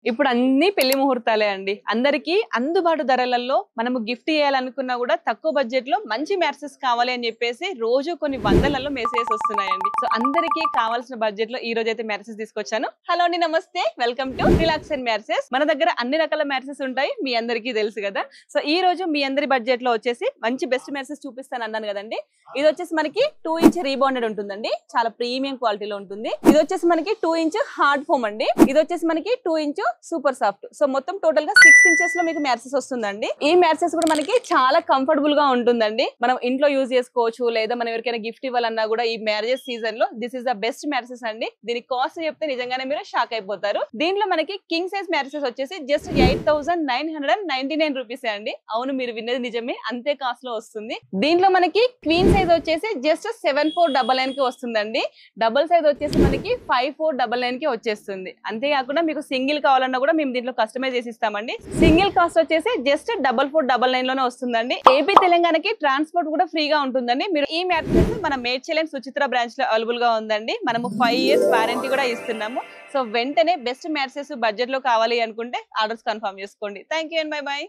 ఇప్పుడు అన్ని పెళ్లి ముహూర్తాలే అండి. అందరికీ అందుబాటు ధరలలో మనము గిఫ్ట్ ఇయ్యాలనుకున్నా కూడా తక్కువ బడ్జెట్ లో మంచి మ్యాట్రెస్ కావాలి అని చెప్పేసి రోజు కొన్ని వందలలో మెసేజెస్ వస్తున్నాయండి. సో అందరికీ కావాల్సిన బడ్జెట్ లో ఈ రోజు అయితే మ్యాట్రెస్ తీసుకొచ్చాను. హలో అండి, నమస్తే, welcome to relax and mattress. మన దగ్గర అన్ని రకాల మ్యాట్రెస్ ఉంటాయి, మీ అందరికీ తెలుసు కదా. సో ఈ రోజు మీ అందరి బడ్జెట్ లో వచ్చేసి మంచి బెస్ట్ మ్యాట్రెస్ చూపిస్తాను అన్నాను కదండి. ఇది వచ్చేసి మనకి 2 ఇంచ్ రీబాండెడ్ ఉంటుందండి, చాలా ప్రీమియం క్వాలిటీలో ఉంటుంది. ఇది వచ్చేసి మనకి 2 ఇంచ్ హార్డ్ ఫోమ్ అండి. ఇది వచ్చేసి మనకి 2 ఇంచ్ సూపర్ సాఫ్ట్. సో మొత్తం టోటల్ గా 6 ఇంచెస్ లో మీకు మ్యాట్రెస్ వస్తుందండి. ఈ మ్యాట్రెస్ కూడా మనకి చాలా కంఫర్టబుల్ గా ఉంటుందండి. మనం ఇంట్లో యూజ్ చేసుకోవచ్చు, లేదా మనం ఎవరికైనా గిఫ్ట్ ఇవ్వాలన్నా కూడా ఈ మ్యారేజెస్ సీజన్ లో this is the best mattress అండి. దీని కాస్ట్ చెప్తే నిజంగానే మీరు షాక్ అయిపోతారు. దీంట్లో మనకి కింగ్ సైజ్ మ్యాట్రెస్ వచ్చేసి జస్ట్ 8,999 రూపీస్ అండి. అవును, మీరు విన్నది నిజమే, అంతే కాస్ట్ లో వస్తుంది. దీంట్లో మనకి క్వీన్ సైజ్ వచ్చేసి జస్ట్ 7,499 కి వస్తుందండి. డబుల్ సైజ్ వచ్చేసి మనకి 5,499 కి వచ్చేస్తుంది. అంతేకాకుండా మీకు సింగిల్ కావాలన్నా కూడా మేము దీంట్లో కస్టమైజ్ చేసి ఇస్తామండి. సింగిల్ కాస్ట్ వచ్చేసి జస్ట్ 4,499 లోనే వస్తుందండి. ఏపీ తెలంగాణకి ట్రాన్స్పోర్ట్ కూడా ఫ్రీగా ఉంటుందండి. మీరు ఈ మ్యాట్రెస్ మన మేడ్చల్ సుచిత్ర బ్రాంచ్ లో అవైలబుల్ గా ఉందండి. మనము 5 years వారంటీ కూడా ఇస్తున్నాము. సో వెంటనే బెస్ట్ మ్యాట్రెస్ బడ్జెట్ లో కావాలి అనుకుంటే ఆర్డర్స్ కన్ఫర్మ్ చేసుకోండి. Thank you and by by.